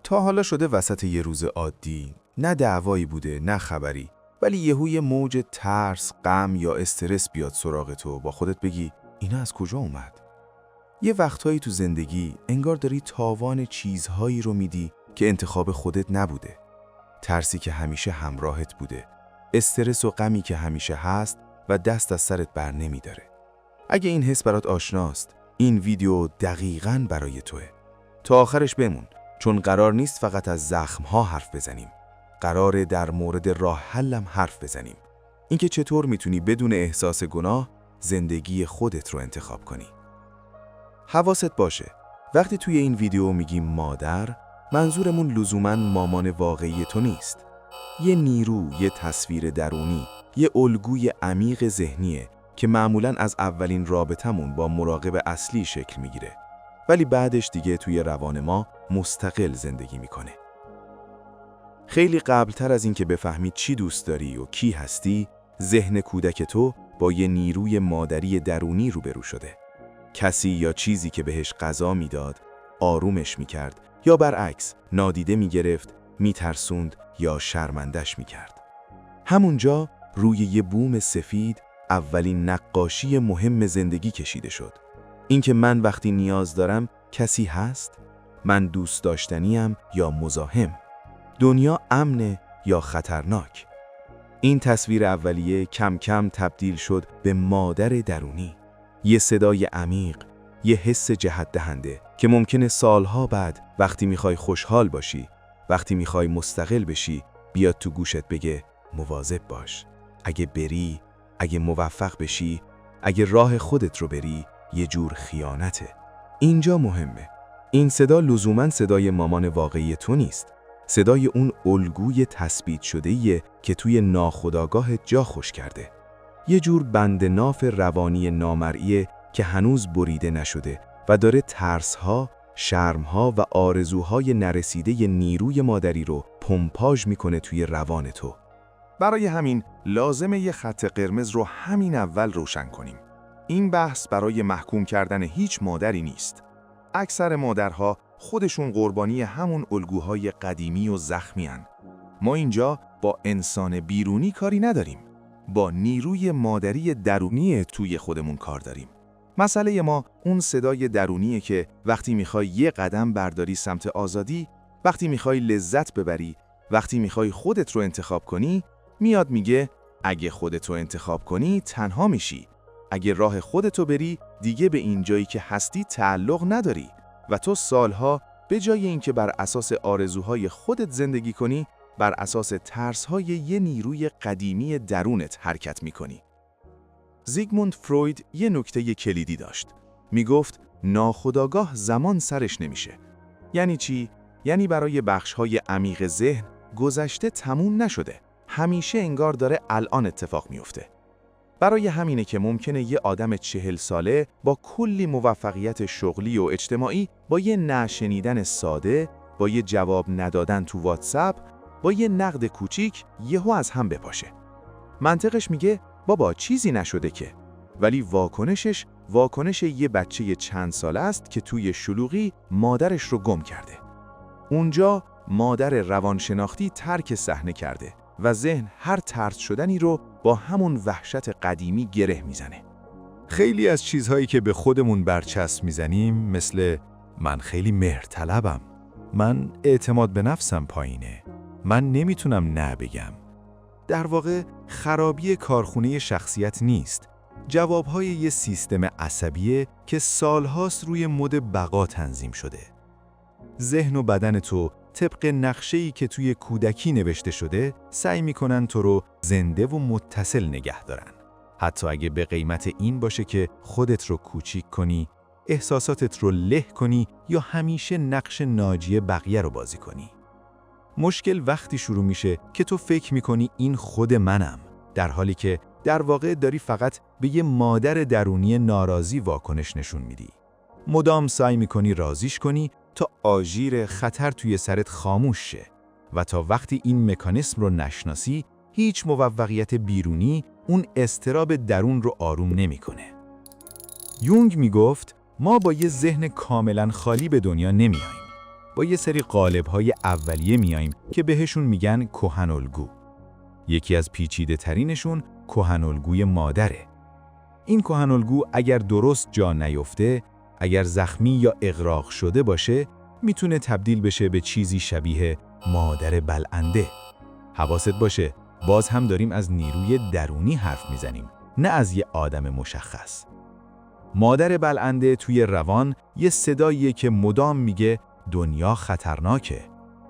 تا حالا شده وسط یه روز عادی، نه دعوایی بوده، نه خبری، ولی یه موج ترس، غم یا استرس بیاد سراغ تو، با خودت بگی اینا از کجا اومد؟ یه وقتایی تو زندگی انگار داری تاوان چیزهایی رو میدی که انتخاب خودت نبوده. ترسی که همیشه همراهت بوده، استرس و غمی که همیشه هست و دست از سرت بر نمیداره. اگه این حس برات آشناست، این ویدیو دقیقاً برای توه. تا آخرش بمون، چون قرار نیست فقط از زخم‌ها حرف بزنیم. قراره در مورد راه حلم حرف بزنیم. اینکه چطور میتونی بدون احساس گناه زندگی خودت رو انتخاب کنی. حواست باشه، وقتی توی این ویدیو میگیم مادر، منظورمون لزوماً مامان واقعی تو نیست. یه نیرو، یه تصویر درونی، یه الگوی عمیق ذهنیه که معمولاً از اولین رابطمون با مراقب اصلی شکل میگیره، ولی بعدش دیگه توی روان ما مستقل زندگی میکنه. خیلی قبلتر از این که بفهمی چی دوست داری و کی هستی، ذهن کودک تو با یه نیروی مادری درونی روبرو شده. کسی یا چیزی که بهش غذا میداد، آرومش میکرد یا برعکس نادیده میگرفت، میترسوند یا شرمندش میکرد. همونجا روی یه بوم سفید اولین نقاشی مهم زندگی کشیده شد. اینکه من وقتی نیاز دارم کسی هست؟ من دوست داشتنیم یا مزاحم؟ دنیا امنه یا خطرناک؟ این تصویر اولیه کم کم تبدیل شد به مادر درونی. یه صدای عمیق، یه حس جهت دهنده که ممکنه سالها بعد وقتی میخوای خوشحال باشی، وقتی میخوای مستقل بشی، بیاد تو گوشت بگه مواظب باش. اگه بری، اگه موفق بشی، اگه راه خودت رو بری، یه جور خیانته. اینجا مهمه. این صدا لزوماً صدای مامان واقعی تو نیست. صدای اون الگوی تثبیت شده‌ایه که توی ناخودآگاهت جا خوش کرده. یه جور بند ناف روانی نامرئیه که هنوز بریده نشده و داره ترس‌ها، شرم‌ها و آرزوهای نرسیده نیروی مادری رو پمپاژ میکنه توی روان تو. برای همین لازمه یه خط قرمز رو همین اول روشن کنیم. این بحث برای محکوم کردن هیچ مادری نیست. اکثر مادرها خودشون قربانی همون الگوهای قدیمی و زخمی هن. ما اینجا با انسان بیرونی کاری نداریم. با نیروی مادری درونی توی خودمون کار داریم. مسئله ما اون صدای درونیه که وقتی میخوای یه قدم برداری سمت آزادی، وقتی میخوای لذت ببری، وقتی میخوای خودت رو انتخاب کنی، میاد میگه اگه خودت رو انتخاب کنی تنها میشی. اگه راه خودت رو بری دیگه به این جایی که هستی تعلق نداری و تو سالها به جای اینکه بر اساس آرزوهای خودت زندگی کنی، بر اساس ترس‌های یه نیروی قدیمی درونت حرکت می‌کنی. زیگموند فروید یه نکته کلیدی داشت. میگفت ناخودآگاه زمان سرش نمیشه. یعنی چی؟ یعنی برای بخش‌های عمیق ذهن گذشته تموم نشده. همیشه انگار داره الان اتفاق میفته. برای همینه که ممکنه یه آدم 40 ساله با کلی موفقیت شغلی و اجتماعی، با یه نشنیدن ساده، با یه جواب ندادن تو واتساپ، با یه نقد کوچیک یهو از هم بپاشه. منطقش میگه بابا چیزی نشده که، ولی واکنش یه بچه چند ساله است که توی شلوغی مادرش رو گم کرده. اونجا مادر روانشناختی ترک صحنه کرده و ذهن هر طرد شدنی رو با همون وحشت قدیمی گره میزنه. خیلی از چیزهایی که به خودمون برچسب میزنیم، مثل من خیلی مهرطلبم، من اعتماد به نفسم پایینه، من نمیتونم نه بگم، در واقع خرابی کارخونه شخصیت نیست، جوابهای یه سیستم عصبیه که سالهاست روی مد بقا تنظیم شده. ذهن و بدن تو طبق نقشه‌ای که توی کودکی نوشته شده سعی میکنن تو رو زنده و متصل نگه دارن. حتی اگه به قیمت این باشه که خودت رو کوچیک کنی، احساساتت رو له کنی یا همیشه نقش ناجی بقیه رو بازی کنی. مشکل وقتی شروع میشه که تو فکر میکنی این خود منم، در حالی که در واقع داری فقط به یه مادر درونی ناراضی واکنش نشون میدی. مدام سعی میکنی راضیش کنی تا آژیر خطر توی سرت خاموش شه و تا وقتی این مکانیسم رو نشناسی، هیچ موفقیت بیرونی اون اضطراب درون رو آروم نمیکنه. یونگ میگفت ما با یه ذهن کاملا خالی به دنیا نمیاییم. با یه سری قالب‌های اولیه میایم که بهشون میگن کهن‌الگو. یکی از پیچیده ترینشون کهن‌الگوی مادره. این کهن‌الگو اگر درست جا نیفته، اگر زخمی یا اغراق شده باشه، میتونه تبدیل بشه به چیزی شبیه مادر بلعنده. حواست باشه، باز هم داریم از نیروی درونی حرف میزنیم، نه از یه آدم مشخص. مادر بلعنده توی روان یه صداییه که مدام میگه دنیا خطرناکه.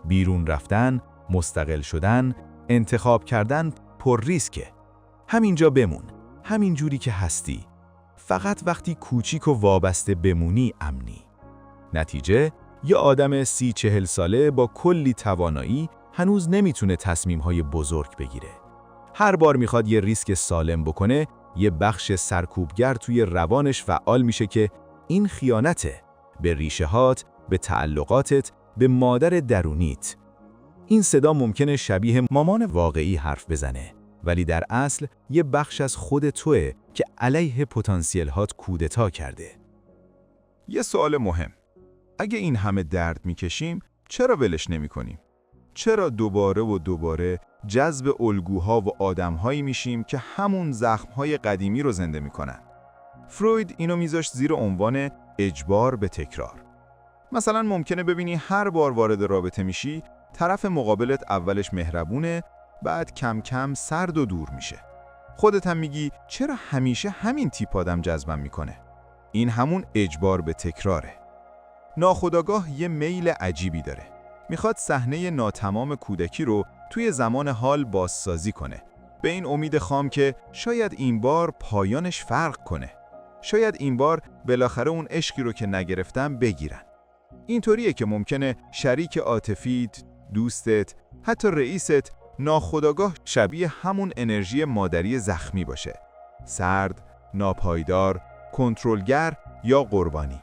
بیرون رفتن، مستقل شدن، انتخاب کردن پر ریسکه. همینجا بمون، همین جوری که هستی. فقط وقتی کوچیک و وابسته بمونی امنی. نتیجه، یه آدم 30-40 ساله با کلی توانایی هنوز نمیتونه تصمیم‌های بزرگ بگیره. هر بار میخواد یه ریسک سالم بکنه، یه بخش سرکوبگر توی روانش فعال میشه که این خیانته به ریشه‌هات، به تعلقاتت، به مادر درونیت. این صدا ممکنه شبیه مامان واقعی حرف بزنه، ولی در اصل یه بخش از خود توئه که علیه پتانسیل هات کودتا کرده. یه سوال مهم. اگه این همه درد میکشیم، چرا ولش نمی‌کنیم؟ چرا دوباره و دوباره جذب الگوها و آدم‌هایی میشیم که همون زخم‌های قدیمی رو زنده میکنن؟ فروید اینو میذاشت زیر عنوان اجبار به تکرار. مثلا ممکنه ببینی هر بار وارد رابطه میشی، طرف مقابلت اولش مهربونه، بعد کم کم سرد و دور میشه. خودت هم میگی چرا همیشه همین تیپ آدم جذبم میکنه؟ این همون اجبار به تکراره. ناخودآگاه یه میل عجیبی داره. میخواد صحنه ناتمام کودکی رو توی زمان حال بازسازی کنه. به این امید خام که شاید این بار پایانش فرق کنه. شاید این بار بالاخره اون عشقی رو که نگرفتم بگیرن. اینطوریه که ممکنه شریک عاطفیت، دوستت، حتی رئیست ناخودآگاه شبیه همون انرژی مادری زخمی باشه. سرد، ناپایدار، کنترلگر یا قربانی.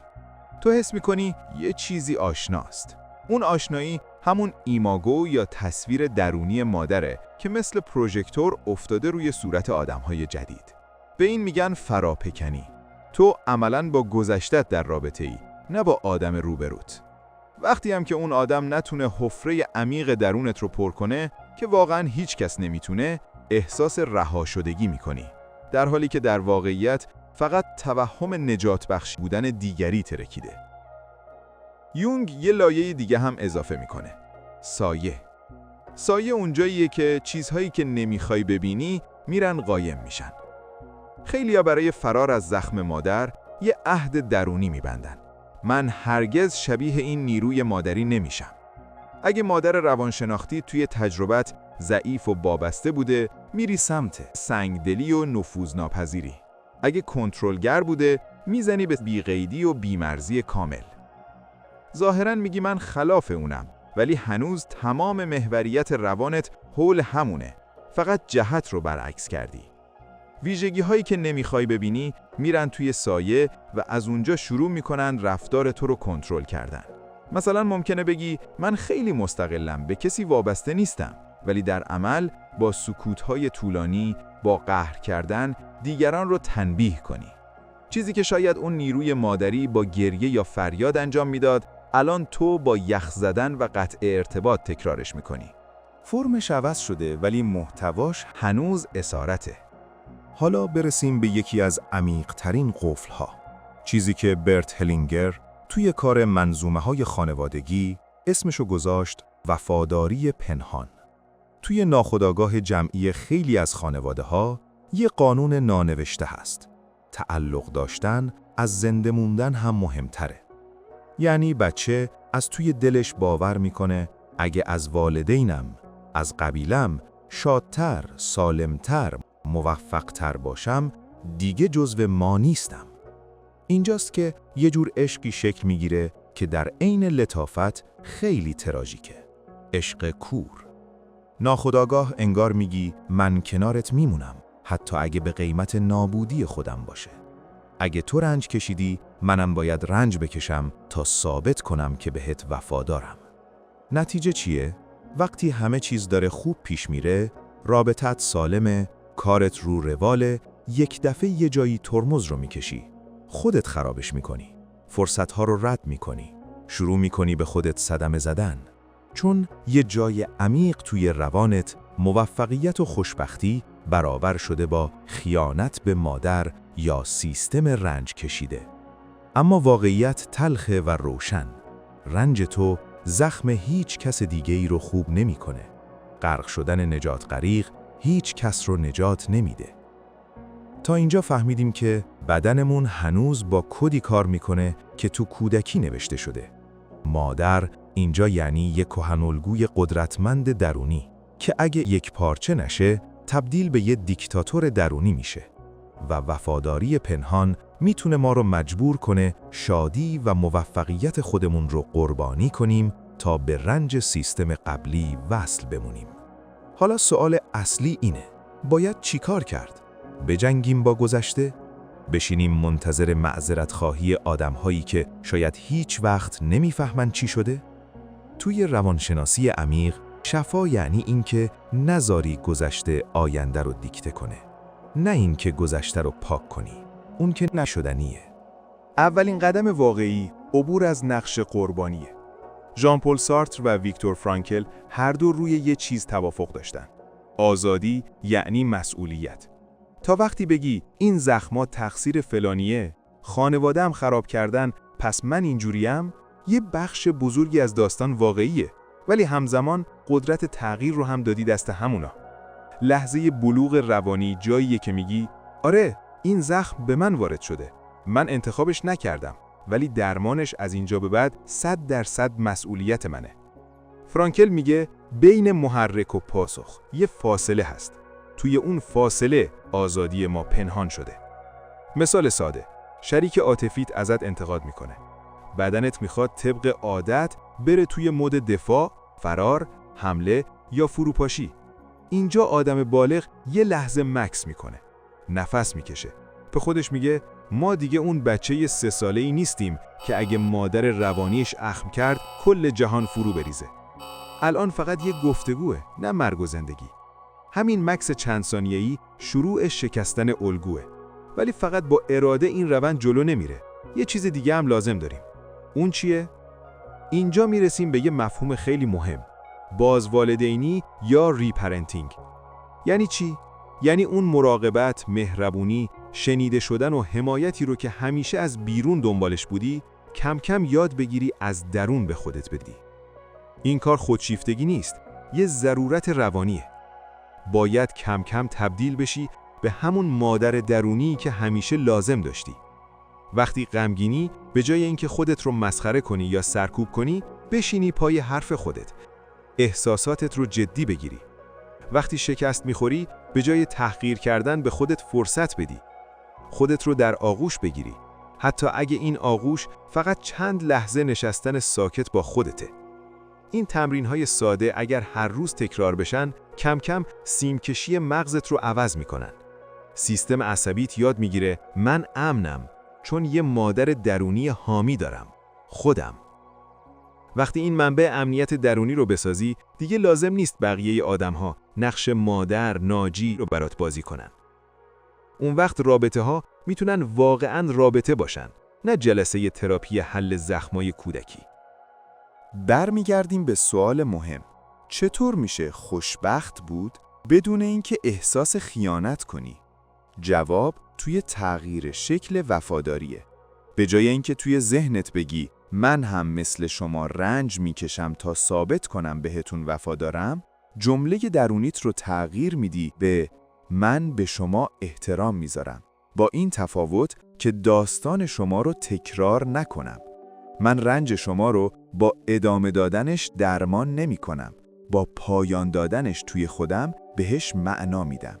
تو حس میکنی یه چیزی آشناست. اون آشنایی همون ایماگو یا تصویر درونی مادره که مثل پروژکتور افتاده روی صورت آدم‌های جدید. به این میگن فراپکنی. تو عملاً با گذشتت در رابطه‌ای، نه با آدم روبروت. وقتی هم که اون آدم نتونه حفره عمیق درونت رو پر کنه، که واقعاً هیچ کس نمیتونه، احساس رها شدگی میکنی. در حالی که در واقعیت فقط توهم نجات بخش بودن دیگری ترکیده. یونگ یه لایه دیگه هم اضافه میکنه. سایه. سایه اونجاییه که چیزهایی که نمیخوای ببینی میرن قایم میشن. خیلیا برای فرار از زخم مادر یه عهد درونی میبندن. من هرگز شبیه این نیروی مادری نمیشم. اگه مادر روانشناختی توی تجربت ضعیف و وابسته بوده، میری سمت سنگدلی و نفوذناپذیری. اگه کنترلگر بوده، میزنی به بیقیدی و بیمرزی کامل. ظاهراً میگی من خلاف اونم، ولی هنوز تمام محوریت روانت حول همونه. فقط جهت رو برعکس کردی. ویژگی هایی که نمیخوای ببینی میرن توی سایه و از اونجا شروع میکنن رفتار تو رو کنترل کردن. مثلا ممکنه بگی من خیلی مستقلم، به کسی وابسته نیستم، ولی در عمل با سکوت‌های طولانی، با قهر کردن دیگران رو تنبیه کنی. چیزی که شاید اون نیروی مادری با گریه یا فریاد انجام میداد، الان تو با یخ زدن و قطع ارتباط تکرارش میکنی. فرمش عوض شده ولی محتواش هنوز اسارته. حالا برسیم به یکی از عمیق‌ترین قفل‌ها. چیزی که برت هلینگر توی کار منظومه‌های خانوادگی اسمشو گذاشت وفاداری پنهان. توی ناخودآگاه جمعی خیلی از خانواده‌ها یه قانون نانوشته هست. تعلق داشتن از زنده موندن هم مهمتره. یعنی بچه از توی دلش باور میکنه اگه از والدینم، از قبیلم شادتر، سالمتر، موفقتر باشم، دیگه جزو ما نیستم. اینجاست که یه جور عشقی شکل میگیره که در عین لطافت خیلی تراژیکه. عشق کور. ناخودآگاه انگار میگی من کنارت میمونم، حتی اگه به قیمت نابودی خودم باشه. اگه تو رنج کشیدی، منم باید رنج بکشم تا ثابت کنم که بهت وفادارم. نتیجه چیه؟ وقتی همه چیز داره خوب پیش میره، رابطت سالمه، کارت رو رواله، یک دفعه یه جایی ترمز رو میکشی. خودت خرابش میکنی. فرصتها رو رد میکنی. شروع می‌کنی به خودت صدمه زدن. چون یه جای عمیق توی روانت موفقیت و خوشبختی برابر شده با خیانت به مادر یا سیستم رنج کشیده. اما واقعیت تلخه و روشن. رنج تو زخم هیچ کس دیگه‌ای رو خوب نمی‌کنه. غرق شدن نجات غریق هیچ کس رو نجات نمیده. تا اینجا فهمیدیم که بدنمون هنوز با کدی کار میکنه که تو کودکی نوشته شده. مادر اینجا یعنی یک کهن‌الگوی قدرتمند درونی که اگه یک پارچه نشه تبدیل به یه دیکتاتور درونی میشه و وفاداری پنهان میتونه ما رو مجبور کنه شادی و موفقیت خودمون رو قربانی کنیم تا به رنج سیستم قبلی وصل بمونیم. حالا سوال اصلی اینه: باید چی کار کرد؟ بجنگیم با گذشته؟ بشینیم منتظر معذرت خواهی آدم‌هایی که شاید هیچ وقت نمیفهمن چی شده؟ توی روانشناسی عمیق، شفا یعنی این که نذاری گذشته آینده رو دیکته کنه. نه این که گذشته رو پاک کنی. اون که نشدنیه. اولین قدم واقعی عبور از نقش قربانیه. ژان پل سارتر و ویکتور فرانکل هر دو روی یه چیز توافق داشتن. آزادی یعنی مسئولیت. تا وقتی بگی این زخما تقصیر فلانیه، خانواده‌ام خراب کردن، پس من اینجوریم، یه بخش بزرگی از داستان واقعیه، ولی همزمان قدرت تغییر رو هم دادی دست همونا. لحظه بلوغ روانی جاییه که میگی آره این زخم به من وارد شده، من انتخابش نکردم، ولی درمانش از اینجا به بعد 100% مسئولیت منه. فرانکل میگه بین محرک و پاسخ یه فاصله هست. توی اون فاصله آزادی ما پنهان شده. مثال ساده، شریک عاطفیت ازت انتقاد میکنه. بدنت میخواد طبق عادت بره توی مود دفاع، فرار، حمله یا فروپاشی. اینجا آدم بالغ یه لحظه مکس میکنه. نفس میکشه. به خودش میگه ما دیگه اون بچه 3 ساله‌ای نیستیم که اگه مادر روانیش اخم کرد کل جهان فرو بریزه. الان فقط یه گفتگوه، نه مرگ و زندگی. همین مکس چند ثانیه‌ای شروع شکستن الگوه. ولی فقط با اراده این روند جلو نمیره. یه چیز دیگه هم لازم داریم. اون چیه؟ اینجا میرسیم به یه مفهوم خیلی مهم. بازوالدینی یا ریپرنتینگ. یعنی چی؟ یعنی اون مراقبت، مهربونی، شنیده شدن و حمایتی رو که همیشه از بیرون دنبالش بودی، کم کم یاد بگیری از درون به خودت بدی. این کار خودشیفتگی نیست، یه ضرورت روانیه. باید کم کم تبدیل بشی به همون مادر درونی که همیشه لازم داشتی. وقتی غمگینی، به جای اینکه خودت رو مسخره کنی یا سرکوب کنی، بشینی پای حرف خودت. احساساتت رو جدی بگیری. وقتی شکست میخوری، به جای تحقیر کردن به خودت فرصت بدی. خودت رو در آغوش بگیری. حتی اگه این آغوش فقط چند لحظه نشستن ساکت با خودته. این تمرین‌های ساده اگر هر روز تکرار بشن، کم کم سیمکشی مغزت رو عوض میکنن. سیستم عصبیت یاد میگیره من امنم، چون یه مادر درونی حامی دارم، خودم. وقتی این منبع امنیت درونی رو بسازی، دیگه لازم نیست بقیه آدم‌ها نقش مادر، ناجی رو برات بازی کنن. اون وقت رابطه‌ها میتونن واقعاً رابطه باشن، نه جلسه تراپی حل زخمای کودکی. برمیگردیم به سوال مهم. چطور میشه خوشبخت بود بدون اینکه احساس خیانت کنی؟ جواب توی تغییر شکل وفاداریه. به جای اینکه توی ذهنت بگی من هم مثل شما رنج میکشم تا ثابت کنم بهتون وفادارم، جمله درونیت رو تغییر میدی به من به شما احترام میذارم، با این تفاوت که داستان شما رو تکرار نکنم. من رنج شما رو با ادامه دادنش درمان نمی کنم. با پایان دادنش توی خودم بهش معنا میدم.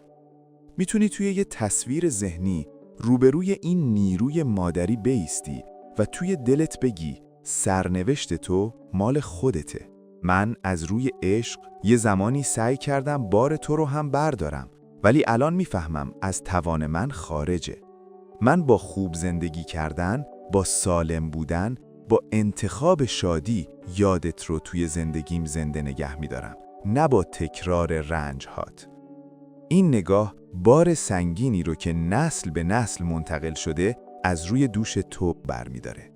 میتونی توی یه تصویر ذهنی روبروی این نیروی مادری بایستی و توی دلت بگی سرنوشت تو مال خودته. من از روی عشق یه زمانی سعی کردم بار تو رو هم بردارم، ولی الان میفهمم از توان من خارجه. من با خوب زندگی کردن، با سالم بودن، با انتخاب شادی یادت رو توی زندگیم زنده نگه می‌دارم، نه با تکرار رنج‌هات. این نگاه بار سنگینی رو که نسل به نسل منتقل شده از روی دوش تو برمی‌داره.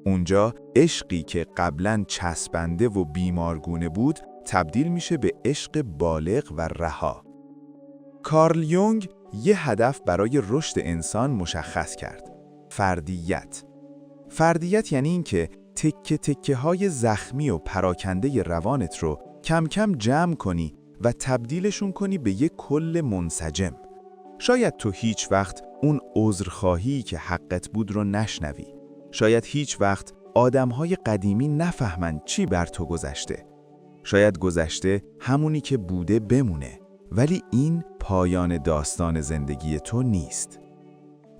اونجا عشقی که قبلاً چسبنده و بیمارگونه بود تبدیل میشه به عشق بالغ و رها. کارل یونگ یه هدف برای رشد انسان مشخص کرد: فردیت. فردیت یعنی این که تکه تکه های زخمی و پراکنده روانت رو کم کم جمع کنی و تبدیلشون کنی به یک کل منسجم. شاید تو هیچ وقت اون عذرخواهی که حقت بود رو نشنوی. شاید هیچ وقت آدم‌های قدیمی نفهمن چی بر تو گذشته. شاید گذشته همونی که بوده بمونه، ولی این پایان داستان زندگی تو نیست.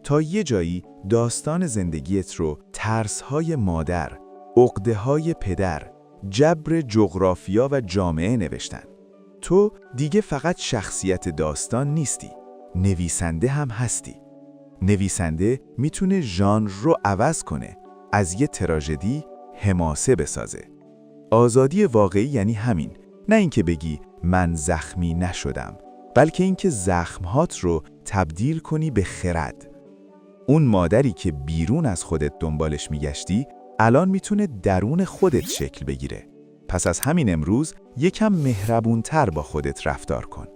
تا یه جایی داستان زندگیت رو ترس‌های مادر، عقده‌های پدر، جبر جغرافیا و جامعه نوشتن. تو دیگه فقط شخصیت داستان نیستی، نویسنده هم هستی. نویسنده میتونه ژانر رو عوض کنه، از یه تراژدی حماسه بسازه. آزادی واقعی یعنی همین، نه اینکه بگی من زخمی نشدم، بلکه اینکه زخمهات رو تبدیل کنی به خرد. اون مادری که بیرون از خودت دنبالش میگشتی، الان میتونه درون خودت شکل بگیره. پس از همین امروز یکم مهربونتر با خودت رفتار کن.